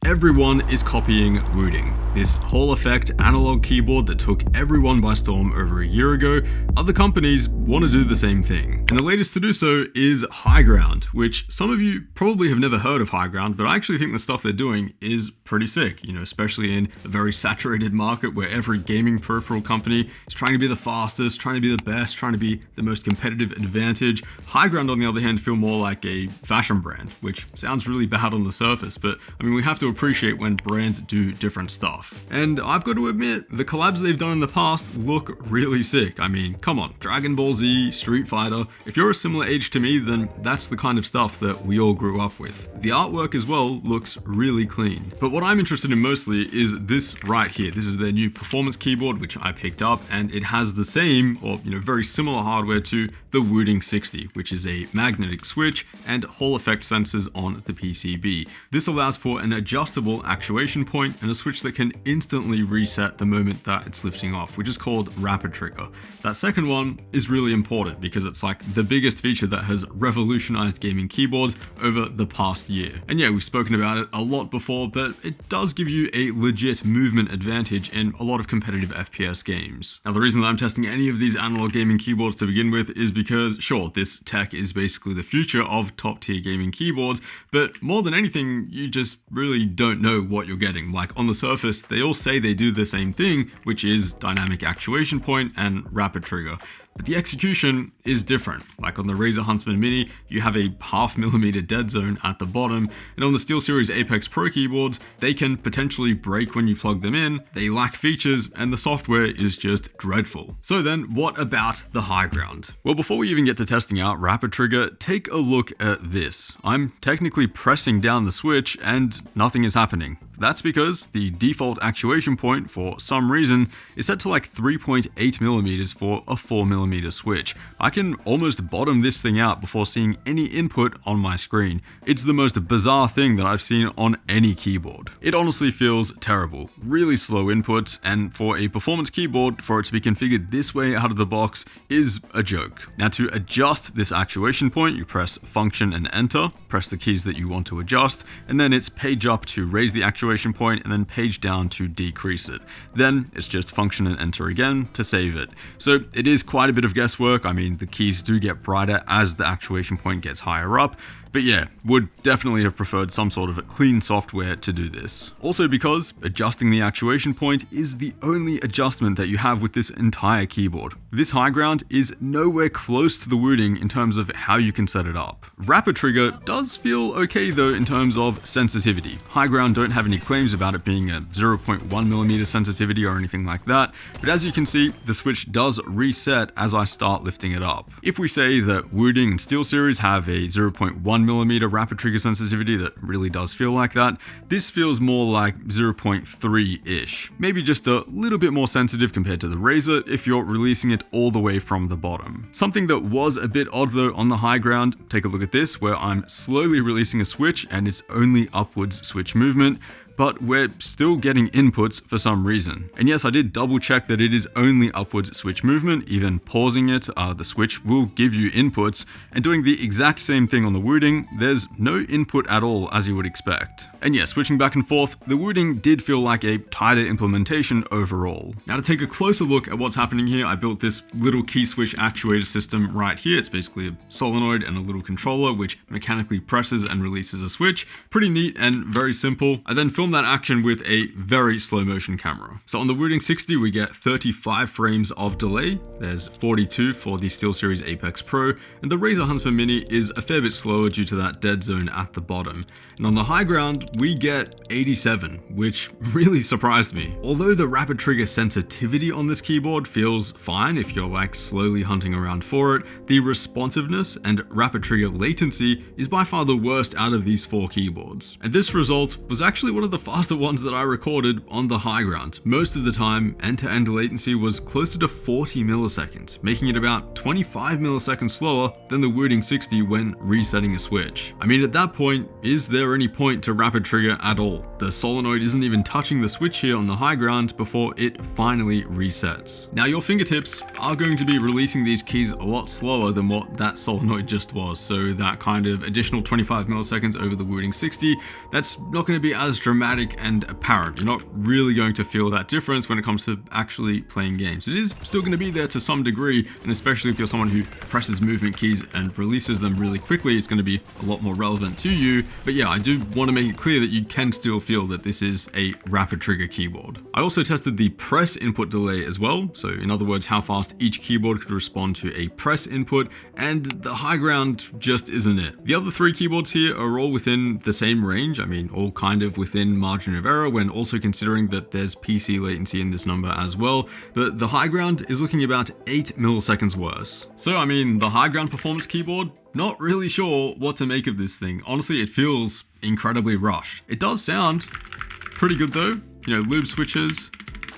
Everyone is copying Wooting, this Hall effect analog keyboard that took everyone by storm over a year ago. Other companies want to do the same thing. And the latest to do so is High Ground, which some of you probably have never heard of High Ground, but I actually think the stuff they're doing is pretty sick, especially in a very saturated market where every gaming peripheral company is trying to be the fastest, trying to be the best, trying to be the most competitive advantage. High Ground, on the other hand, feel more like a fashion brand, which sounds really bad on the surface, but we have to appreciate when brands do different stuff. And I've got to admit, the collabs they've done in the past look really sick. Come on, Dragon Ball Z, Street Fighter. If you're a similar age to me, then that's the kind of stuff that we all grew up with. The artwork as well looks really clean. But what I'm interested in mostly is this right here. This is their new performance keyboard, which I picked up, and it has the same, or very similar hardware to the Wooting 60, which is a magnetic switch and Hall effect sensors on the PCB. This allows for an adjustable actuation point and a switch that can instantly reset the moment that it's lifting off, which is called Rapid Trigger. That second one is really important because it's like the biggest feature that has revolutionized gaming keyboards over the past year. And yeah, we've spoken about it a lot before, but it does give you a legit movement advantage in a lot of competitive FPS games. Now, the reason that I'm testing any of these analog gaming keyboards to begin with is because, sure, this tech is basically the future of top tier gaming keyboards, but more than anything, you just really don't know what you're getting. Like, on the surface, they all say they do the same thing, which is dynamic actuation point and rapid trigger. But the execution is different. Like on the Razer Huntsman Mini, you have a 0.5 millimeter dead zone at the bottom, and on the SteelSeries Apex Pro keyboards, they can potentially break when you plug them in, they lack features, and the software is just dreadful. So then, what about the High Ground? Well, before we even get to testing out Rapid Trigger, take a look at this. I'm technically pressing down the switch and nothing is happening. That's because the default actuation point, for some reason, is set to like 3.8 millimeters for a 4 millimeter switch. I can almost bottom this thing out before seeing any input on my screen. It's the most bizarre thing that I've seen on any keyboard. It honestly feels terrible. Really slow inputs, and for a performance keyboard, for it to be configured this way out of the box is a joke. Now, to adjust this actuation point, you press Function and Enter, press the keys that you want to adjust, and then it's page up to raise the actuation point and then page down to decrease it. Then it's just Function and Enter again to save it. So it is quite a bit of guesswork. The keys do get brighter as the actuation point gets higher up. But yeah, would definitely have preferred some sort of a clean software to do this. Also because adjusting the actuation point is the only adjustment that you have with this entire keyboard. This High Ground is nowhere close to the Wooting in terms of how you can set it up. Rapid Trigger does feel okay though in terms of sensitivity. High Ground don't have any claims about it being a 0.1 millimeter sensitivity or anything like that, but as you can see, the switch does reset as I start lifting it up. If we say that Wooting and SteelSeries have a 0.1 millimeter rapid trigger sensitivity that really does feel like that, this feels more like 0.3-ish. Maybe just a little bit more sensitive compared to the Razer if you're releasing it all the way from the bottom. Something that was a bit odd though on the High Ground, take a look at this, where I'm slowly releasing a switch and it's only upwards switch movement, but we're still getting inputs for some reason. And yes, I did double check that it is only upwards switch movement. Even pausing it, the switch will give you inputs, and doing the exact same thing on the Wooting, there's no input at all as you would expect. And yeah, switching back and forth, the Wooting did feel like a tighter implementation overall. Now to take a closer look at what's happening here, I built this little key switch actuator system right here. It's basically a solenoid and a little controller which mechanically presses and releases a switch. Pretty neat and very simple. I then filmed that action with a very slow motion camera. So on the Wooting 60, we get 35 frames of delay. There's 42 for the SteelSeries Apex Pro, and the Razer Huntsman Mini is a fair bit slower due to that dead zone at the bottom. And on the High Ground, we get 87, which really surprised me. Although the rapid trigger sensitivity on this keyboard feels fine if you're like slowly hunting around for it, the responsiveness and rapid trigger latency is by far the worst out of these four keyboards. And this result was actually one of the faster ones that I recorded on the High Ground. Most of the time, end-to-end latency was closer to 40 milliseconds, making it about 25 milliseconds slower than the Wooting 60 when resetting a switch. At that point, is there any point to rapid trigger at all? The solenoid isn't even touching the switch here on the High Ground before it finally resets. Now, your fingertips are going to be releasing these keys a lot slower than what that solenoid just was, so that kind of additional 25 milliseconds over the Wooting 60, that's not going to be as dramatic dramatic and apparent. You're not really going to feel that difference when it comes to actually playing games. It is still going to be there to some degree, and especially if you're someone who presses movement keys and releases them really quickly, it's going to be a lot more relevant to you. But yeah, I do want to make it clear that you can still feel that this is a rapid trigger keyboard. I also tested the press input delay as well. So in other words, how fast each keyboard could respond to a press input, and the high ground just isn't it. The other three keyboards here are all within the same range. I mean, all kind of within margin of error when also considering that there's PC latency in this number as well, but the high ground is looking about 8 milliseconds worse. So I mean, the high ground performance keyboard, not really sure what to make of this thing. Honestly, it feels incredibly rushed. It does sound pretty good though. You know, lube switches,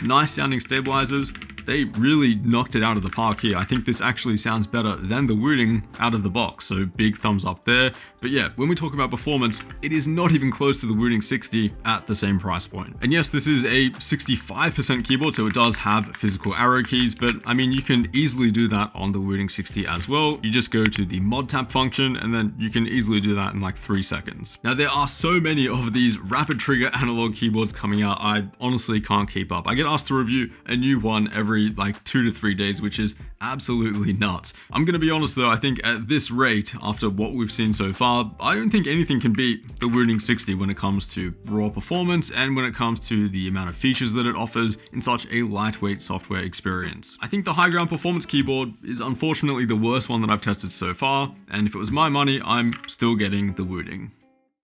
nice sounding stabilizers. They really knocked it out of the park here. I think this actually sounds better than the Wooting out of the box, so big thumbs up there. But yeah, when we talk about performance, it is not even close to the Wooting 60 at the same price point. And yes, this is a 65% keyboard, so it does have physical arrow keys, but I mean, you can easily do that on the Wooting 60 as well. You just go to the mod tab function, and then you can easily do that in like 3 seconds. Now, there are so many of these rapid trigger analog keyboards coming out, I honestly can't keep up. I get asked to review a new one every like 2 to 3 days, which is absolutely nuts. I'm gonna be honest though, I think at this rate, after what we've seen so far, I don't think anything can beat the Wooting 60 when it comes to raw performance and when it comes to the amount of features that it offers in such a lightweight software experience. I think the high ground performance keyboard is unfortunately the worst one that I've tested so far, and if it was my money, I'm still getting the Wooting.